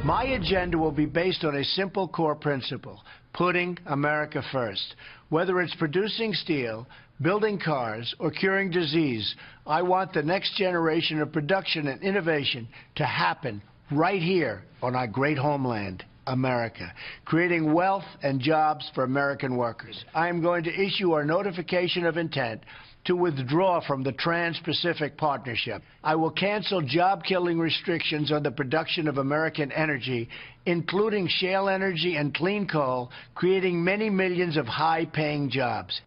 My agenda will be based on a simple core principle: putting America first. Whether it's producing steel, building cars, or curing disease, I want the next generation of production and innovation to happen right here on our great homeland, America, creating wealth and jobs for American workers. I am going to issue our notification of intent to withdraw from the Trans-Pacific Partnership. I will cancel job-killing restrictions on the production of American energy, including shale energy and clean coal, creating many millions of high-paying jobs.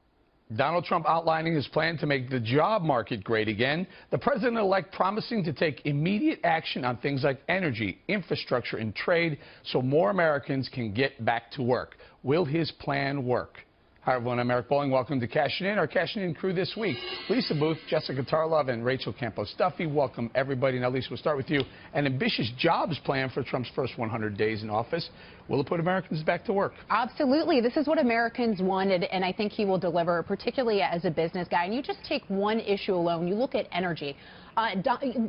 Donald Trump outlining his plan to make the job market great again. The president-elect promising to take immediate action on things like energy, infrastructure, and trade so more Americans can get back to work. Will his plan work? Hi, everyone. I'm Eric Bolling. Welcome to Cashing In. Our Cashing In crew this week: Lisa Booth, Jessica Tarlov, and Rachel Campos-Duffy. Welcome, everybody. Now, Lisa, we'll start with you. An ambitious jobs plan for Trump's first 100 days in office. Will it put Americans back to work? Absolutely. This is what Americans wanted, and I think he will deliver, particularly as a business guy. And you just take one issue alone. You look at energy.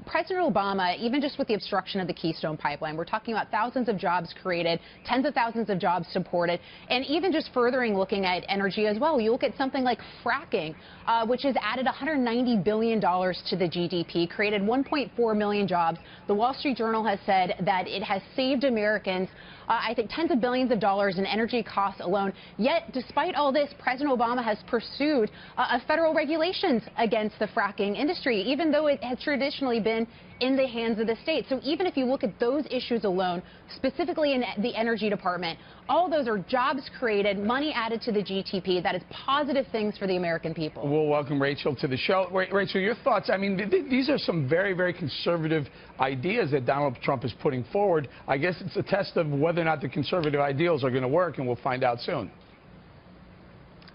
President Obama, even just with the obstruction of the Keystone Pipeline, we're talking about thousands of jobs created, tens of thousands of jobs supported, and even just furthering looking at energy as well. You look at something like fracking, which has added $190 billion to the GDP, created 1.4 million jobs. The Wall Street Journal has said that it has saved Americans, I think, tens of billions of dollars in energy costs alone. Yet, despite all this, President Obama has pursued federal regulations against the fracking industry, even though it has traditionally been in the hands of the state. So even if you look at those issues alone, specifically in the Energy Department, all those are jobs created, money added to the GDP. That is positive things for the American people. We'll welcome Rachel to the show. Rachel, your thoughts? I mean, these are some very, very conservative ideas that Donald Trump is putting forward. I guess it's a test of whether or not the conservative ideals are going to work, and we'll find out soon.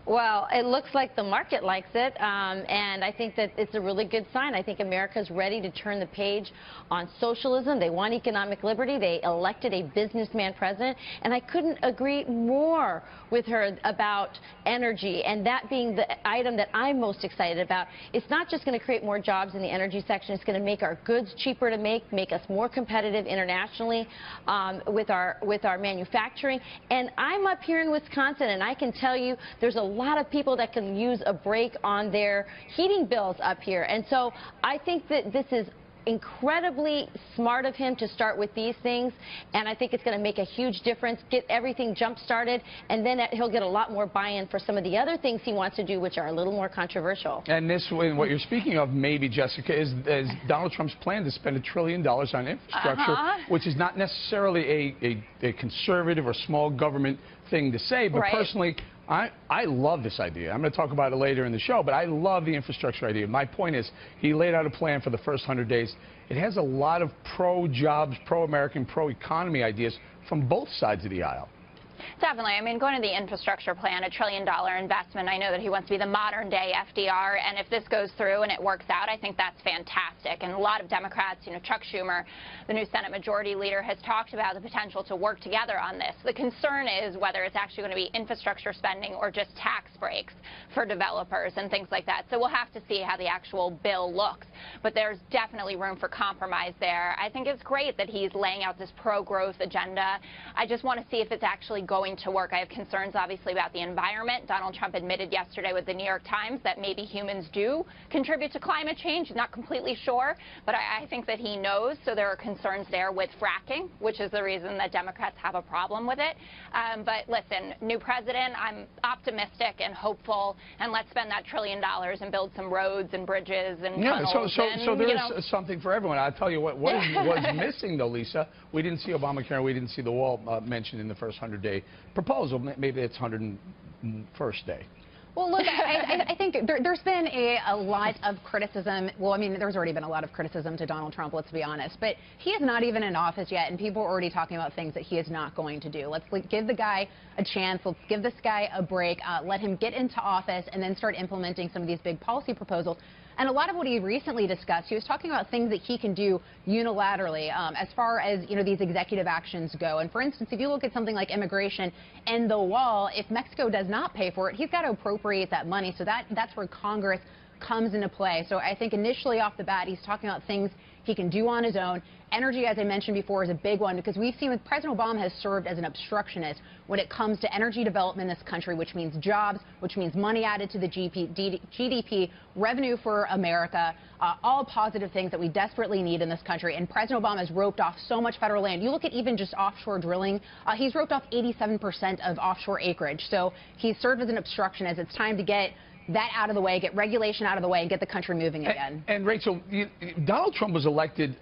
Well, it looks like the market likes it, and I think that it's a really good sign. I think America's ready to turn the page on socialism. They want economic liberty. They elected a businessman president, and I couldn't agree more with her about energy, and that being the item that I'm most excited about. It's not just going to create more jobs in the energy section. It's going to make our goods cheaper to make us more competitive internationally with our manufacturing. And I'm up here in Wisconsin, and I can tell you there's a lot of people that can use a break on their heating bills up here. And so I think that this is incredibly smart of him to start with these things, and I think it's going to make a huge difference, get everything jump-started, and then he'll get a lot more buy-in for some of the other things he wants to do, which are a little more controversial. And this, what you're speaking of, maybe, Jessica, is Donald Trump's plan to spend $1 trillion on infrastructure, which is not necessarily a conservative or small government thing to say, but personally, I love this idea. I'm going to talk about it later in the show, but I love the infrastructure idea. My point is, he laid out a plan for the first 100 days. It has a lot of pro-jobs, pro-American, pro-economy ideas from both sides of the aisle. Definitely. I mean, going to the infrastructure plan, $1 trillion investment, I know that he wants to be the modern-day FDR, and if this goes through and it works out, I think that's fantastic. And a lot of Democrats, you know, Chuck Schumer, the new Senate Majority Leader, has talked about the potential to work together on this. The concern is whether it's actually going to be infrastructure spending or just tax breaks for developers and things like that. So we'll have to see how the actual bill looks. But there's definitely room for compromise there. I think it's great that he's laying out this pro-growth agenda. I just want to see if it's actually going to work. I have concerns, obviously, about the environment. Donald Trump admitted yesterday with the New York Times that maybe humans do contribute to climate change. He's not completely sure, but I think that he knows. So there are concerns there with fracking, which is the reason that Democrats have a problem with it. But listen, new president, I'm optimistic and hopeful, and let's spend that $1 trillion and build some roads and bridges and tunnels. So there is something for everyone. I'll tell you what was missing, though, Lisa. We didn't see Obamacare. We didn't see the wall mentioned in the first 100-day proposal. Maybe it's 101st day. Well, look, I think there's been a lot of criticism. Well, I mean, there's already been a lot of criticism to Donald Trump, let's be honest. But he is not even in office yet, and people are already talking about things that he is not going to do. Let's give the guy a chance. Let's give this guy a break. Let him get into office and then start implementing some of these big policy proposals. And a lot of what he recently discussed, he was talking about things that he can do unilaterally as far as, you know, these executive actions go. And for instance, if you look at something like immigration and the wall, if Mexico does not pay for it, he's got to appropriate that money. So that's where Congress comes into play. So I think initially off the bat, he's talking about things he can do on his own. Energy, as I mentioned before, is a big one because we've seen that President Obama has served as an obstructionist when it comes to energy development in this country, which means jobs, which means money added to the GDP, revenue for America, all positive things that we desperately need in this country. And President Obama has roped off so much federal land. You look at even just offshore drilling, he's roped off 87% of offshore acreage. So he's served as an obstructionist. It's time to get that out of the way, get regulation out of the way, and get the country moving again. And Rachel, Donald Trump was elected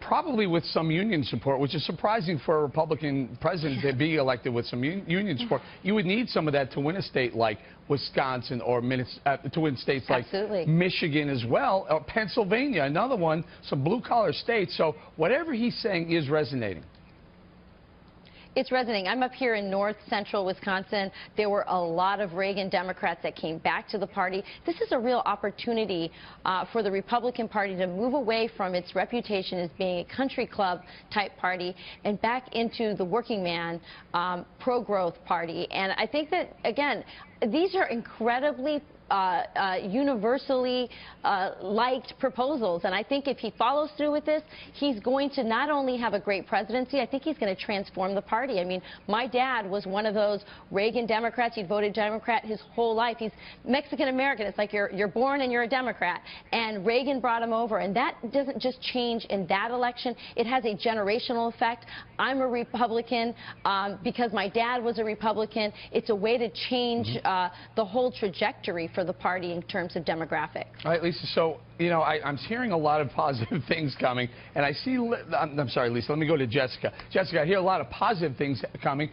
probably with some union support, which is surprising for a Republican president to be elected with some union support. You would need some of that to win a state like Wisconsin or to win states like Michigan as well, or Pennsylvania, another one, some blue-collar states. So whatever he's saying is resonating. It's resonating. I'm up here in north central Wisconsin. There were a lot of Reagan Democrats that came back to the party. This is a real opportunity for the Republican Party to move away from its reputation as being a country club type party and back into the working man pro-growth party. And I think that, again, these are incredibly universally liked proposals, and I think if he follows through with this, he's going to not only have a great presidency, I think he's going to transform the party. I mean, my dad was one of those Reagan Democrats. He voted Democrat his whole life. He's Mexican-American. It's like you're born and you're a Democrat, and Reagan brought him over, and that doesn't just change in that election. It has a generational effect. I'm a Republican because my dad was a Republican. It's a way to change the whole trajectory for the party in terms of demographics. All right, Lisa, so, you know, I'm hearing a lot of positive things coming, and I see, I'm sorry, Lisa, let me go to Jessica. Jessica, I hear a lot of positive things coming,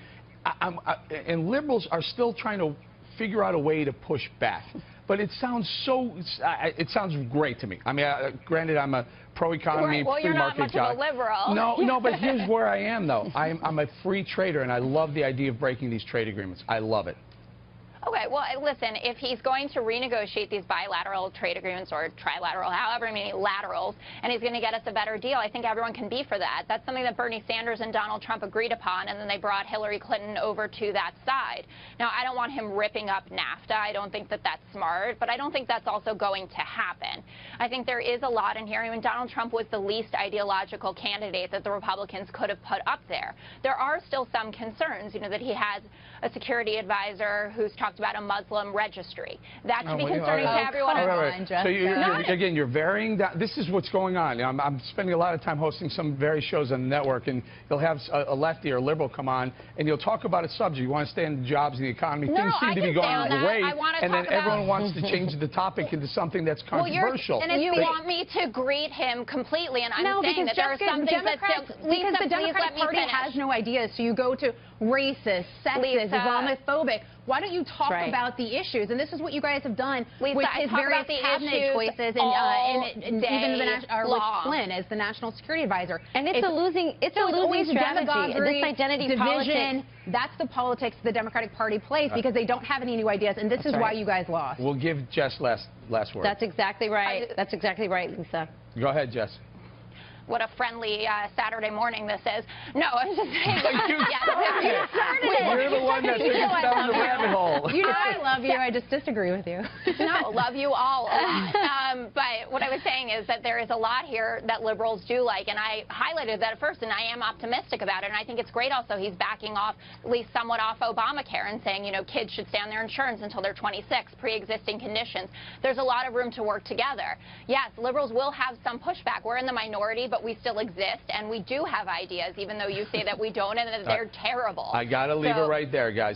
and liberals are still trying to figure out a way to push back. But it sounds it sounds great to me. I mean, granted, I'm a pro-economy, well, free market guy. Well, you're not much of a liberal. No, but here's where I am, though. I'm a free trader, and I love the idea of breaking these trade agreements. I love it. Okay, well, listen, if he's going to renegotiate these bilateral trade agreements or trilateral, however many laterals, and he's going to get us a better deal, I think everyone can be for that. That's something that Bernie Sanders and Donald Trump agreed upon, and then they brought Hillary Clinton over to that side. Now, I don't want him ripping up NAFTA. I don't think that that's smart, but I don't think that's also going to happen. I think there is a lot in here. I mean, Donald Trump was the least ideological candidate that the Republicans could have put up there. There are still some concerns, you know, that he has a security advisor who's talked about a Muslim registry. That should be concerning to everyone. So again, you're varying that. This is what's going on. I'm spending a lot of time hosting some various shows on the network, and you'll have a lefty or a liberal come on, and you'll talk about a subject. You want to stay in jobs and the economy. No, things seem to be going away, and then everyone wants to change the topic into something that's controversial. And if you want me to greet him completely, and I'm saying that there are some things that because the Democratic Party has no ideas, so you go to racist, sexist, Islamophobic. Why don't you talk about the issues? And this is what you guys have done with his various cabinet choices, and even with Flynn as the national security advisor. And it's a losing strategy. This identity division. That's the politics the Democratic Party plays because they don't have any new ideas, and this is why you guys lost. We'll give Jess last word. That's exactly right. That's exactly right, Lisa. Go ahead, Jess. What a friendly Saturday morning this is. No, I'm just saying. You're the one that took us down the rabbit hole. You know I love you. I just disagree with you. No, love you all a lot. But what I was saying is that there is a lot here that liberals do like, and I highlighted that at first, and I am optimistic about it. And I think it's great also he's backing off, at least somewhat off Obamacare and saying, you know, kids should stay on their insurance until they're 26, pre-existing conditions. There's a lot of room to work together. Yes, liberals will have some pushback. We're in the minority, but we still exist, and we do have ideas, even though you say that we don't, and that they're terrible. I got to leave it right there, guys.